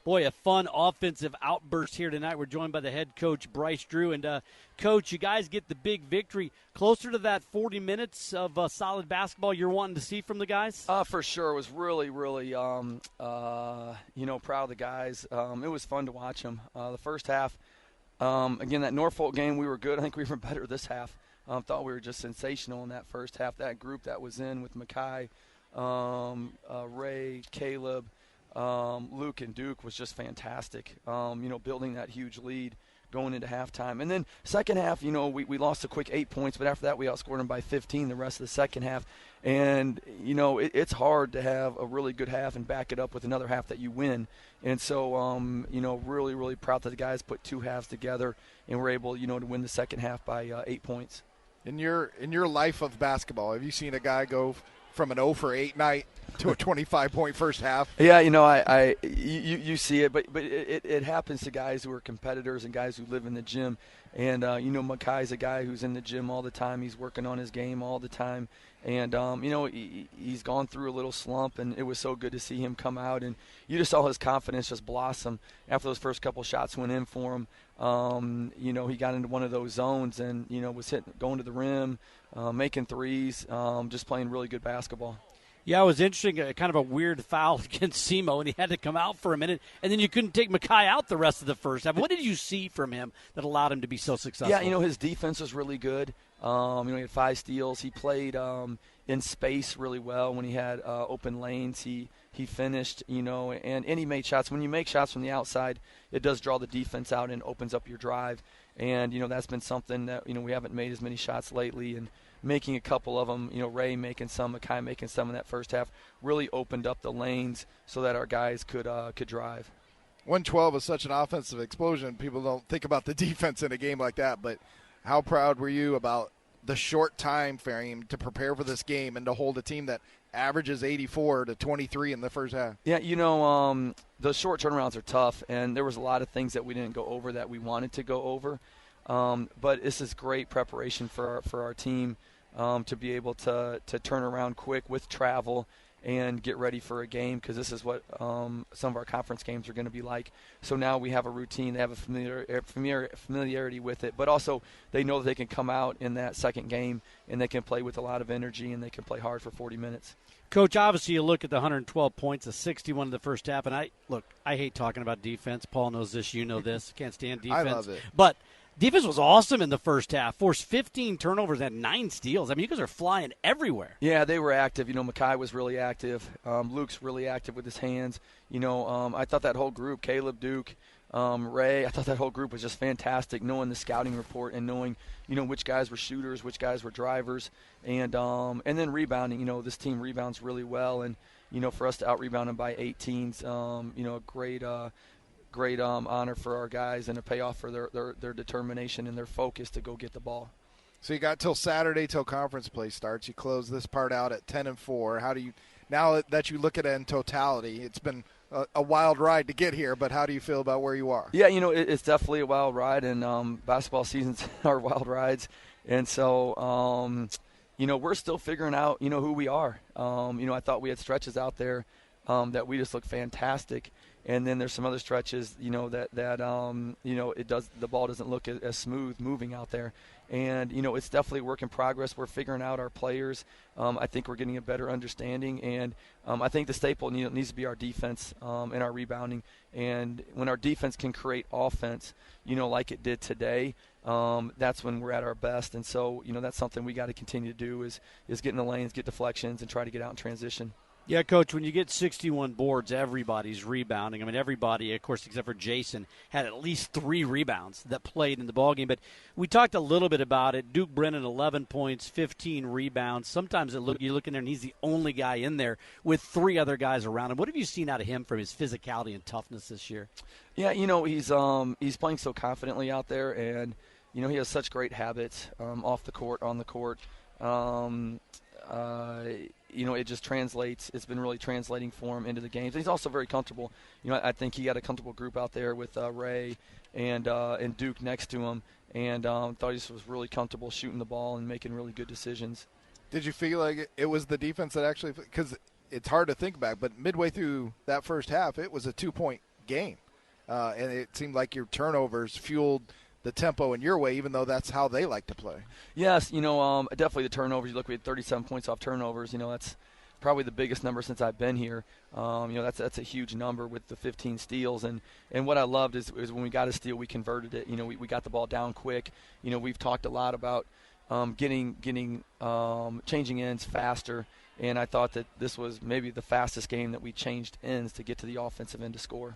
Boy, a fun offensive outburst here tonight. We're joined by the head coach, Bryce Drew. And, Coach, you guys get the big victory. Closer to that 40 minutes of solid basketball you're wanting to see from the guys? For sure. It was really, really, proud of the guys. It was fun to watch them. The first half, again, that Norfolk game, we were good. I think we were better this half. Thought we were just sensational in that first half. That group that was in with Mackay, Ray, Caleb, Luke, and Duke was just fantastic. Building that huge lead going into halftime. And then second half, we lost a quick 8 points, but after that we outscored them by 15 the rest of the second half. And, it's hard to have a really good half and back it up with another half that you win. And so, really, really proud that the guys put two halves together and were able, to win the second half by 8 points. In your life of basketball, have you seen a guy go from an 0 for 8 night to a 25-point first half? Yeah, you see it, but it happens to guys who are competitors and guys who live in the gym. And, Makai's a guy who's in the gym all the time. He's working on his game all the time. And, he's gone through a little slump, and it was so good to see him come out. And you just saw his confidence just blossom after those first couple shots went in for him. He got into one of those zones and, was going to the rim, making threes, just playing really good basketball. Yeah, it was interesting, kind of a weird foul against Simo, and he had to come out for a minute, and then you couldn't take Mackay out the rest of the first half. What did you see from him that allowed him to be so successful? Yeah, his defense was really good. He had 5 steals. He played in space really well when he had open lanes. He finished, and he made shots. When you make shots from the outside, it does draw the defense out and opens up your drive. And, that's been something that, we haven't made as many shots lately. And making a couple of them, Ray making some, Mackay making some in that first half, really opened up the lanes so that our guys could drive. 112 is such an offensive explosion. People don't think about the defense in a game like that, but how proud were you about the short time frame to prepare for this game and to hold a team that averages 84 to 23 in the first half? Yeah, the short turnarounds are tough, and there was a lot of things that we didn't go over that we wanted to go over. But this is great preparation for our team to be able to turn around quick with travel and get ready for a game, because this is what some of our conference games are going to be like. So now we have a routine. They have a familiarity with it, but also they know that they can come out in that second game and they can play with a lot of energy and they can play hard for 40 minutes. Coach, obviously you look at the 112 points, the 61 in the first half, and I hate talking about defense. Paul knows this, you know this. Can't stand defense. I love it. But defense was awesome in the first half. Forced 15 turnovers and 9 steals. I mean, you guys are flying everywhere. Yeah, they were active. Mackay was really active. Luke's really active with his hands. I thought that whole group, Caleb, Duke, Ray, I thought that whole group was just fantastic, knowing the scouting report and knowing, which guys were shooters, which guys were drivers, and then rebounding. This team rebounds really well, and, for us to out-rebound them by 18's, a great honor for our guys and a payoff for their determination and their focus to go get the ball. So you got till Saturday till conference play starts. You close this part out at 10-4. How do you, now that you look at it in totality, it's been a wild ride to get here, but how do you feel about where you are? Yeah, it's definitely a wild ride, and basketball seasons are wild rides. And so, we're still figuring out, who we are. I thought we had stretches out there that we just look fantastic. And then there's some other stretches, that the ball doesn't look as smooth moving out there. And, it's definitely a work in progress. We're figuring out our players. I think we're getting a better understanding. And I think the staple needs to be our defense and our rebounding. And when our defense can create offense, like it did today, that's when we're at our best. And so, that's something we got to continue to do is get in the lanes, get deflections, and try to get out in transition. Yeah, Coach, when you get 61 boards, everybody's rebounding. I mean, everybody, of course, except for Jason, had at least 3 rebounds that played in the ballgame. But we talked a little bit about it. Duke Brennan, 11 points, 15 you look in there, and he's the only guy in there with 3 other guys around him. What have you seen out of him from his physicality and toughness this year? Yeah, he's playing so confidently out there, and, he has such great habits off the court, on the court. It just translates. It's been really translating for him into the games. And he's also very comfortable. I think he got a comfortable group out there with Ray and Duke next to him, and thought he just was really comfortable shooting the ball and making really good decisions. Did you feel like it was the defense that actually – because it's hard to think back, but midway through that first half, it was a 2-point game. And it seemed like your turnovers fueled the tempo in your way, even though that's how they like to play. Yes, definitely the turnovers. You look, we had 37 points off turnovers. That's probably the biggest number since I've been here. That's a huge number with the 15 steals. And what I loved is when we got a steal, we converted it. We got the ball down quick. We've talked a lot about changing ends faster. And I thought that this was maybe the fastest game that we changed ends to get to the offensive end to score.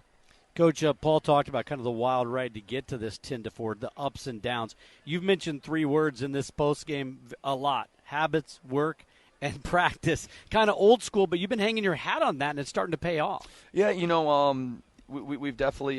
Coach, Paul talked about kind of the wild ride to get to this 10-4, the ups and downs. You've mentioned 3 words in this postgame a lot: habits, work, and practice. Kind of old school, but you've been hanging your hat on that, and it's starting to pay off. Yeah, we've definitely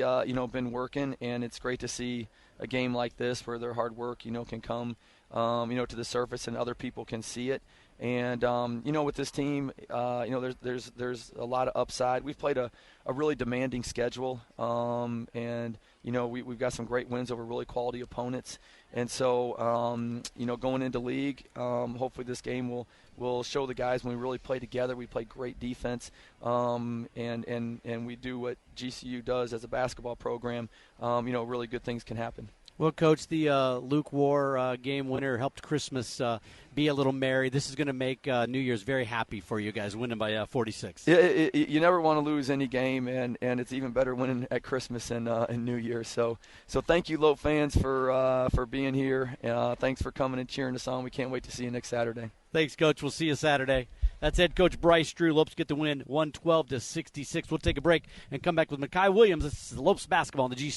been working, and it's great to see a game like this where their hard work can come to the surface and other people can see it. And with this team, there's a lot of upside. We've played a really demanding schedule, and we've got some great wins over really quality opponents. And so going into league, hopefully this game will show the guys when we really play together. We play great defense, and we do what GCU does as a basketball program. Really good things can happen. Well, Coach, the Luke War game winner helped Christmas be a little merry. This is going to make New Year's very happy for you guys, winning by 46. You never want to lose any game, and it's even better winning at Christmas and New Year's. So thank you, Lope fans, for being here. Thanks for coming and cheering us on. We can't wait to see you next Saturday. Thanks, Coach. We'll see you Saturday. That's head coach Bryce Drew. Lopes get the win, 112-66. We'll take a break and come back with Mekhi Williams. This is Lopes basketball on the GCU.